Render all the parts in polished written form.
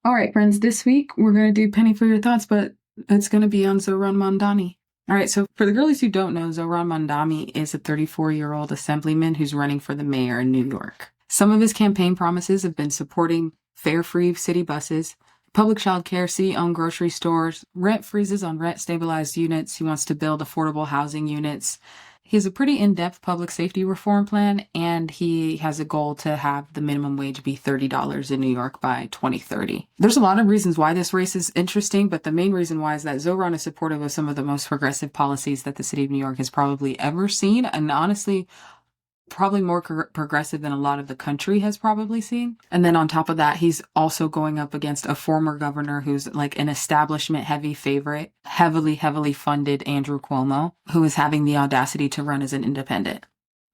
All right, friends, this week we're going to do Penny for Your Thoughts, but it's going to be on Zohran Mamdani. All right, so for the girlies who don't know, Zohran Mamdani is a 34-year-old assemblyman who's running for the mayor in New York. Some of his campaign promises have been supporting fare-free city buses, public childcare, city-owned grocery stores, rent freezes on rent-stabilized units. He wants to build affordable housing units. He has a pretty in-depth public safety reform plan, and he has a goal to have the minimum wage be $30 in New York by 2030. There's a lot of reasons why this race is interesting, but the main reason why is that Zohran is supportive of some of the most progressive policies that the city of New York has probably ever seen, and honestly, probably more progressive than a lot of the country has probably seen. And then on top of that, he's also going up against a former governor who's like an establishment heavy favorite, heavily funded Andrew Cuomo, who is having the audacity to run as an independent.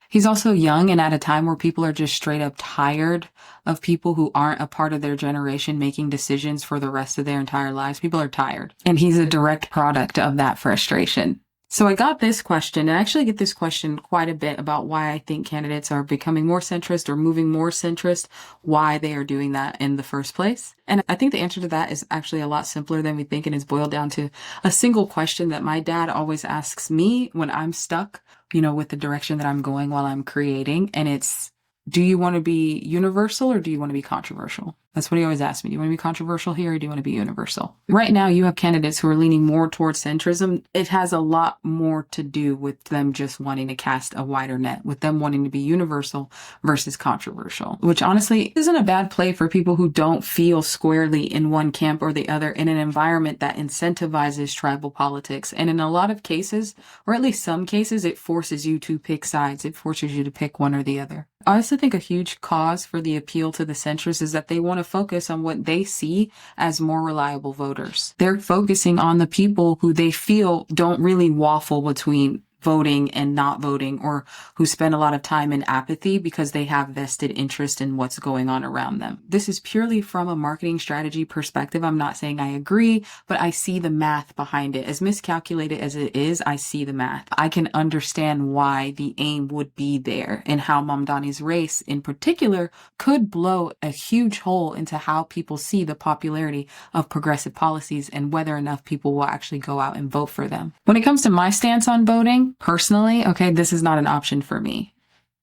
He's also young and at a time where people are just straight up tired of people who aren't a part of their generation making decisions for the rest of their entire lives. People are tired. And he's a direct product of that frustration. So I got this question, and I actually get this question quite a bit about why I think candidates are becoming more centrist or moving more centrist, why they are doing that in the first place. And I think the answer to that is actually a lot simpler than we think, and is boiled down to a single question that my dad always asks me when I'm stuck, with the direction that I'm going while I'm creating. And it's, do you want to be universal or do you want to be controversial? That's what he always asks me. Do you want to be controversial here or do you want to be universal? Right now, you have candidates who are leaning more towards centrism. It has a lot more to do with them just wanting to cast a wider net, with them wanting to be universal versus controversial, which honestly isn't a bad play for people who don't feel squarely in one camp or the other in an environment that incentivizes tribal politics. And in a lot of cases, or at least some cases, it forces you to pick sides. It forces you to pick one or the other. I also think a huge cause for the appeal to the centrists is that they want to focus on what they see as more reliable voters. They're focusing on the people who they feel don't really waffle between voting and not voting, or who spend a lot of time in apathy because they have vested interest in what's going on around them. This is purely from a marketing strategy perspective. I'm not saying I agree, but I see the math behind it. As miscalculated as it is, I see the math. I can understand why the aim would be there, and how Mamdani's race in particular could blow a huge hole into how people see the popularity of progressive policies and whether enough people will actually go out and vote for them. When it comes to my stance on voting, personally, okay, this is not an option for me.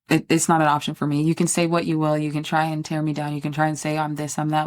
It's not an option for me. You can say what you will. You can try and tear me down. You can try and say I'm this, I'm that.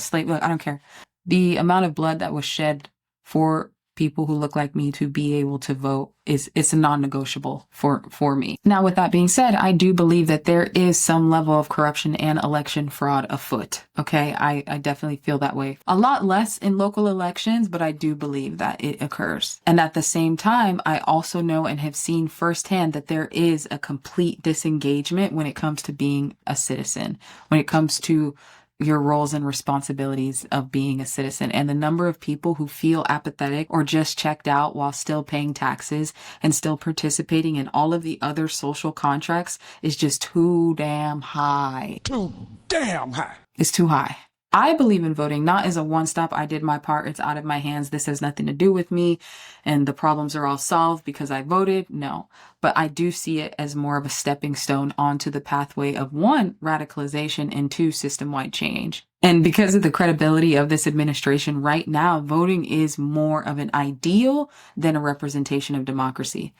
Slate. Look, I don't care. The amount of blood that was shed for people who look like me to be able to vote it's a non-negotiable for me. Now, with that being said, I do believe that there is some level of corruption and election fraud afoot. Okay, I definitely feel that way. A lot less in local elections, but I do believe that it occurs. And at the same time, I also know and have seen firsthand that there is a complete disengagement when it comes to being a citizen, when it comes to your roles and responsibilities of being a citizen. And the number of people who feel apathetic or just checked out while still paying taxes and still participating in all of the other social contracts is just too damn high. Too damn high. It's too high. I believe in voting not as a one-stop, I did my part, it's out of my hands, this has nothing to do with me, and the problems are all solved because I voted. No. But I do see it as more of a stepping stone onto the pathway of, one, radicalization, and two, system-wide change. And because of the credibility of this administration right now, voting is more of an ideal than a representation of democracy.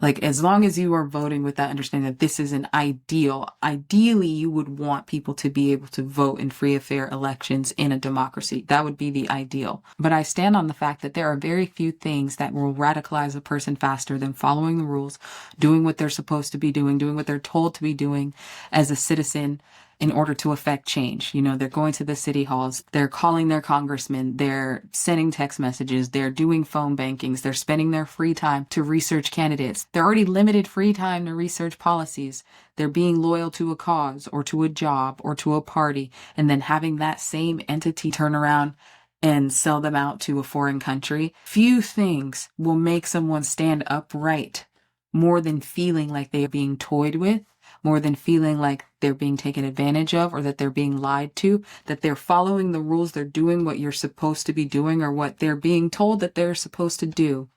Like, as long as you are voting with that understanding that this is an ideal, ideally you would want people to be able to vote in free and fair elections in a democracy. That would be the ideal. But I stand on the fact that there are very few things that will radicalize a person faster than following the rules, doing what they're supposed to be doing what they're told to be doing as a citizen, in order to affect change. They're going to the city halls, they're calling their congressmen, they're sending text messages, they're doing phone bankings, they're spending their free time to research candidates. They're already limited free time to research policies. They're being loyal to a cause or to a job or to a party, and then having that same entity turn around and sell them out to a foreign country. Few things will make someone stand upright more than feeling like they are being toyed with, more than feeling like they're being taken advantage of, or that they're being lied to, that they're following the rules, they're doing what you're supposed to be doing or what they're being told that they're supposed to do,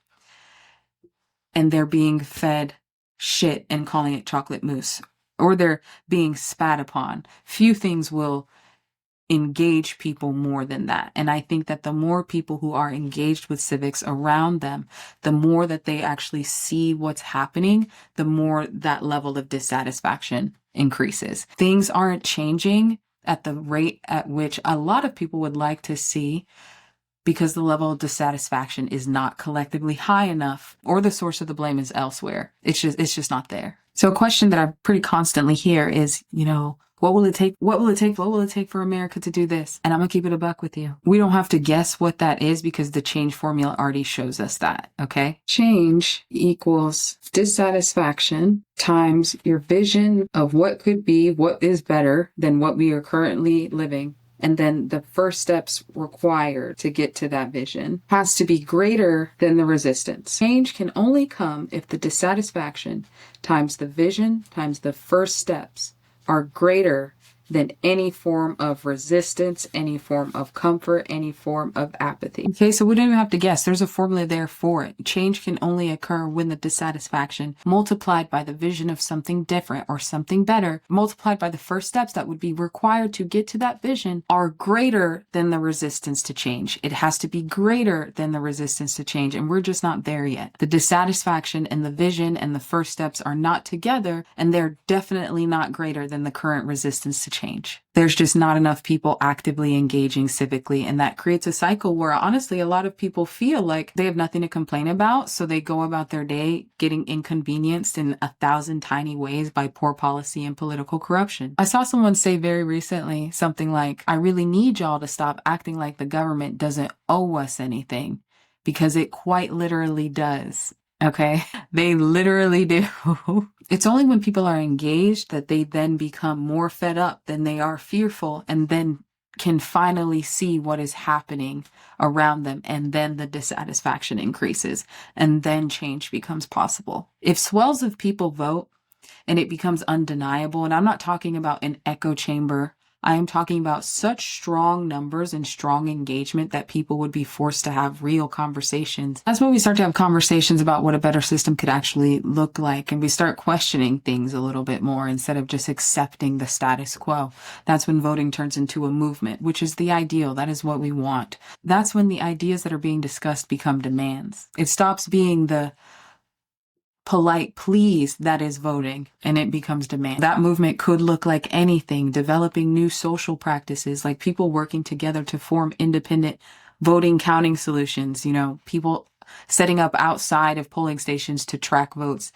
and they're being fed shit and calling it chocolate mousse, or they're being spat upon. Few things will engage people more than that. And I think that the more people who are engaged with civics around them, the more that they actually see what's happening, the more that level of dissatisfaction increases. Things aren't changing at the rate at which a lot of people would like to see, because the level of dissatisfaction is not collectively high enough, or the source of the blame is elsewhere. It's just not there. So a question that I pretty constantly hear is, what will it take? What will it take? What will it take for America to do this? And I'm gonna keep it a buck with you. We don't have to guess what that is, because the change formula already shows us that, okay? Change equals dissatisfaction times your vision of what could be, what is better than what we are currently living. And then the first steps required to get to that vision has to be greater than the resistance. Change can only come if the dissatisfaction times the vision times the first steps are greater than any form of resistance, any form of comfort, any form of apathy. Okay, so we don't even have to guess. There's a formula there for it. Change can only occur when the dissatisfaction multiplied by the vision of something different or something better, multiplied by the first steps that would be required to get to that vision, are greater than the resistance to change. It has to be greater than the resistance to change, and we're just not there yet. The dissatisfaction and the vision and the first steps are not together, and they're definitely not greater than the current resistance to change. There's just not enough people actively engaging civically, and that creates a cycle where honestly a lot of people feel like they have nothing to complain about, so they go about their day getting inconvenienced in 1,000 tiny ways by poor policy and political corruption. I saw someone say very recently something like, I really need y'all to stop acting like the government doesn't owe us anything, because it quite literally does. Okay, they literally do. It's only when people are engaged that they then become more fed up than they are fearful, and then can finally see what is happening around them, and then the dissatisfaction increases, and then change becomes possible. If swells of people vote and it becomes undeniable, and I'm not talking about an echo chamber, I am talking about such strong numbers and strong engagement that people would be forced to have real conversations. That's when we start to have conversations about what a better system could actually look like, and we start questioning things a little bit more instead of just accepting the status quo. That's when voting turns into a movement, which is the ideal. That is what we want. That's when the ideas that are being discussed become demands. It stops being the polite please that is voting, and it becomes demand. That movement could look like anything: developing new social practices, like people working together to form independent voting counting solutions, people setting up outside of polling stations to track votes.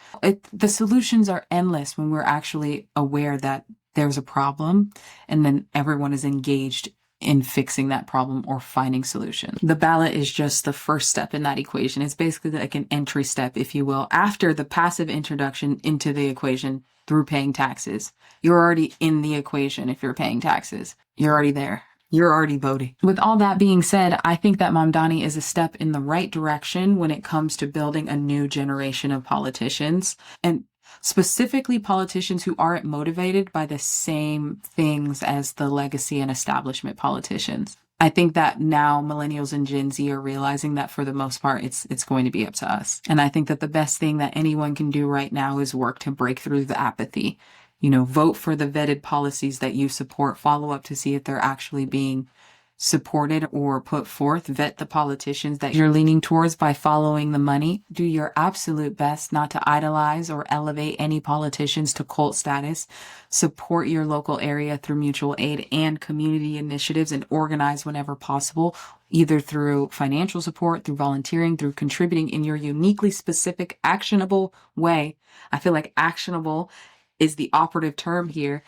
The solutions are endless when we're actually aware that there's a problem, and then everyone is engaged in fixing that problem or finding solutions. The ballot is just the first step in that equation. It's basically like an entry step, if you will, after the passive introduction into the equation through paying taxes. You're already in the equation if you're paying taxes. You're already there. You're already voting. With all that being said, I think that Mamdani is a step in the right direction when it comes to building a new generation of politicians, and specifically politicians who aren't motivated by the same things as the legacy and establishment politicians. I think that now millennials and Gen Z are realizing that for the most part, it's going to be up to us. And I think that the best thing that anyone can do right now is work to break through the apathy. Vote for the vetted policies that you support, follow up to see if they're actually being supported or put forth, vet the politicians that you're leaning towards by following the money. Do your absolute best not to idolize or elevate any politicians to cult status. Support your local area through mutual aid and community initiatives, and organize whenever possible, either through financial support, through volunteering, through contributing in your uniquely specific, actionable way. I feel like actionable is the operative term here.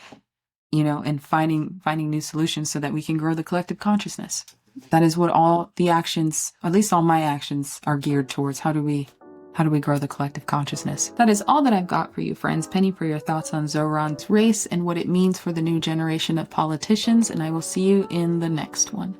And finding new solutions so that we can grow the collective consciousness. That is what all the actions, at least all my actions, are geared towards. How do we grow the collective consciousness? That is all that I've got for you, friends. Penny for your thoughts on Zoran's race and what it means for the new generation of politicians, and I will see you in the next one.